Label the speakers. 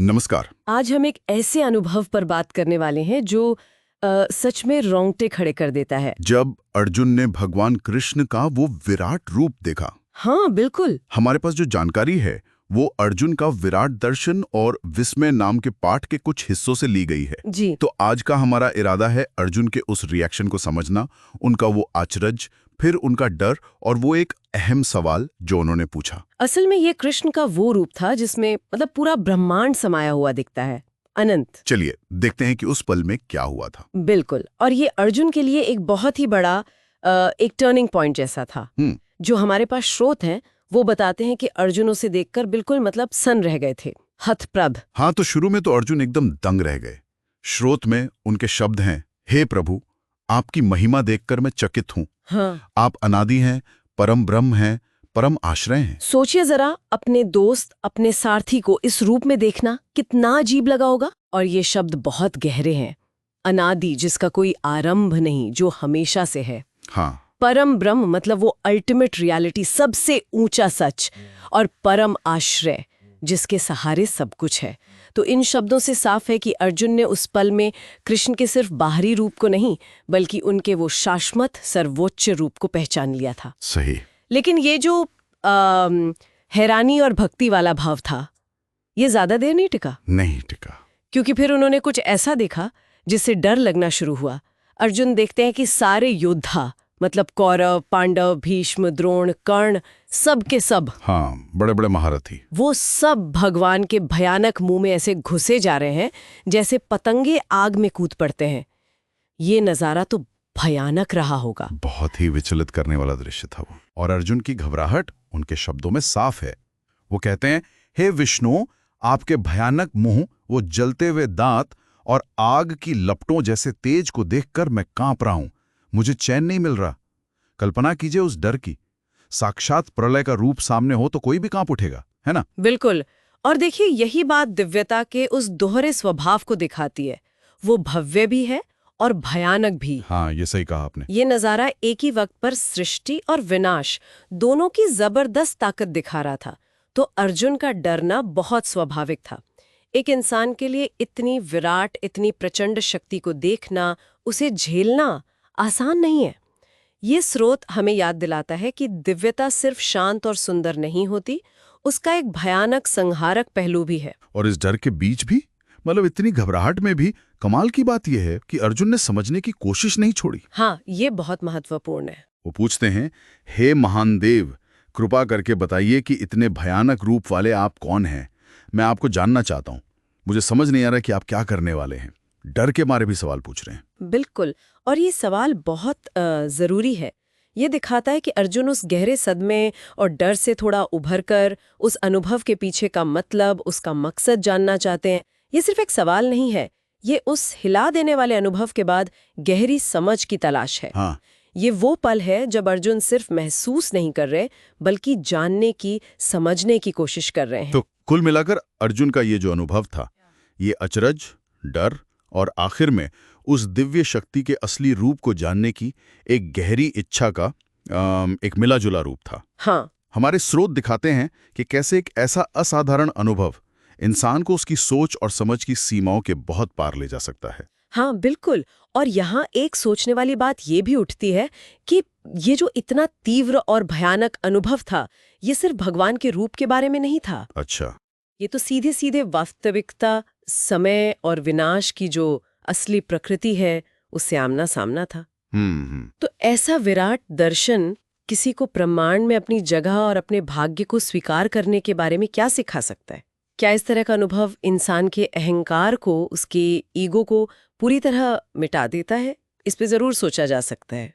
Speaker 1: नमस्कार।
Speaker 2: आज हम एक ऐसे अनुभव पर बात करने वाले हैं जो सच में रोंगटे खड़े कर देता है।
Speaker 1: जब अर्जुन ने भगवान कृष्ण का वो विराट रूप देखा।
Speaker 2: हाँ बिल्कुल।
Speaker 1: हमारे पास जो जानकारी है वो अर्जुन का विराट दर्शन और विस्मय नाम के पाठ के कुछ हिस्सों से ली गई है।
Speaker 2: जी।
Speaker 1: तो आज का हमारा इरादा है अर्जुन के उस रिएक्शन को समझना, उनका वो आश्चर्य, फिर उनका डर और वो एक अहम सवाल जो उन्होंने पूछा।
Speaker 2: असल में ये कृष्ण का वो रूप था जिसमें मतलब पूरा ब्रह्मांड समाया हुआ दिखता है, अनंत।
Speaker 1: चलिए देखते हैं कि उस पल में क्या हुआ था।
Speaker 2: बिल्कुल। और ये अर्जुन के लिए एक बहुत ही बड़ा एक टर्निंग पॉइंट जैसा था। जो हमारे पास स्रोत हैं वो बताते हैं कि अर्जुन उसे देखकर बिल्कुल मतलब सन्न रह गए थे, हतप्रभ।
Speaker 1: हाँ, तो शुरू में तो अर्जुन एकदम दंग रह गए। स्रोत में उनके शब्द हैं, हे प्रभु, आपकी महिमा देखकर मैं चकित हूँ।
Speaker 2: हाँ।
Speaker 1: आप अनादि हैं, परम ब्रह्म हैं, परम आश्रय हैं।
Speaker 2: सोचिए जरा, अपने दोस्त, अपने सारथी को इस रूप में देखना कितना अजीब लगा होगा। और ये शब्द बहुत गहरे हैं। अनादि, जिसका कोई आरंभ नहीं, जो हमेशा से है।
Speaker 1: हाँ।
Speaker 2: परम ब्रह्म मतलब वो अल्टीमेट रियलिटी, सबसे ऊंचा सच। और परम आश्रय, जिसके सहारे सब कुछ है। तो इन शब्दों से साफ है कि अर्जुन ने उस पल में कृष्ण के सिर्फ बाहरी रूप को नहीं, बल्कि उनके वो शाश्वत सर्वोच्च रूप को पहचान लिया था।
Speaker 1: सही।
Speaker 2: लेकिन ये जो हैरानी और भक्ति वाला भाव था, ये ज्यादा देर नहीं टिका।
Speaker 1: नहीं टिका।
Speaker 2: क्योंकि फिर उन्होंने कुछ ऐसा देखा जिससे डर लगना शुरू हुआ। अर्जुन देखते हैं कि सारे योद्धा, मतलब कौरव, पांडव, भीष्म, द्रोण, कर्ण, सब के सब,
Speaker 1: हाँ, बड़े बड़े महारथी,
Speaker 2: वो सब भगवान के भयानक मुंह में ऐसे घुसे जा रहे हैं जैसे पतंगे आग में कूद पड़ते हैं। ये नजारा तो भयानक रहा होगा।
Speaker 1: बहुत ही विचलित करने वाला दृश्य था वो। और अर्जुन की घबराहट उनके शब्दों में साफ है। वो कहते हैं, हे विष्णु, आपके भयानक मुंह, वो जलते हुए दांत और आग की लपटों जैसे तेज को देखकर मैं कांप रहा हूं। मुझे चैन नहीं मिल रहा। कल्पना कीजिए उस डर की। साक्षात प्रलय का रूप सामने हो तो कोई भी कांप उठेगा, है ना?
Speaker 2: बिल्कुल। और देखिए, यही बात दिव्यता के उस दोहरे स्वभाव को दिखाती है। वो भव्य भी है और भयानक भी।
Speaker 1: हाँ, ये सही कहा आपने।
Speaker 2: ये नजारा एक ही वक्त पर सृष्टि और विनाश दोनों की जबरदस्त ताकत दिखा रहा था। तो अर्जुन का डरना बहुत स्वाभाविक था। एक इंसान के लिए इतनी विराट, इतनी प्रचंड शक्ति को देखना, उसे झेलना आसान नहीं है। ये स्रोत हमें याद दिलाता है कि दिव्यता सिर्फ शांत और सुंदर नहीं होती, उसका एक भयानक संहारक पहलू भी है।
Speaker 1: और इस डर के बीच भी, मतलब इतनी घबराहट में भी, कमाल की बात यह है कि अर्जुन ने समझने की कोशिश नहीं छोड़ी।
Speaker 2: हाँ, ये बहुत महत्वपूर्ण है।
Speaker 1: वो पूछते हैं, हे महान देव, कृपा करके बताइए कि इतने भयानक रूप वाले आप कौन हैं? मैं आपको जानना चाहता हूँ। मुझे समझ नहीं आ रहा कि आप क्या करने वाले हैं। डर के मारे भी सवाल पूछ रहे हैं।
Speaker 2: बिल्कुल। और ये सवाल बहुत जरूरी है। ये दिखाता है कि अर्जुन उस गहरे सदमे और डर से थोड़ा उभर कर उस अनुभव के पीछे का मतलब, उसका मकसद जानना चाहते हैं। ये सिर्फ एक सवाल नहीं है, ये उस हिला देने वाले अनुभव के बाद गहरी समझ की तलाश है।
Speaker 1: हाँ।
Speaker 2: ये वो पल है जब अर्जुन सिर्फ महसूस नहीं कर रहे, बल्कि जानने की, समझने की कोशिश कर रहे हैं।
Speaker 1: तो कुल मिलाकर अर्जुन का ये जो अनुभव था, ये अचरज, डर और आखिर में उस दिव्य शक्ति के असली रूप को जानने की एक गहरी इच्छा का एक मिला-जुला रूप था।
Speaker 2: हाँ।
Speaker 1: हमारे स्रोत दिखाते हैं कि कैसे एक ऐसा असाधारण अनुभव इंसान को उसकी सोच और समझ की सीमाओं के बहुत पार ले जा सकता है।
Speaker 2: हाँ बिल्कुल। और यहाँ एक सोचने वाली बात ये भी उठती है कि ये जो इतना तीव्र और भयानक अनुभव था, ये सिर्फ भगवान के रूप के बारे में नहीं था।
Speaker 1: अच्छा।
Speaker 2: ये तो सीधे सीधे वास्तविकता, समय और विनाश की जो असली प्रकृति है, उससे आमना सामना था। तो ऐसा विराट दर्शन किसी को ब्रह्मांड में अपनी जगह और अपने भाग्य को स्वीकार करने के बारे में क्या सिखा सकता है? क्या इस तरह का अनुभव इंसान के अहंकार को, उसके ईगो को पूरी तरह मिटा देता है? इस पे जरूर सोचा जा सकता है।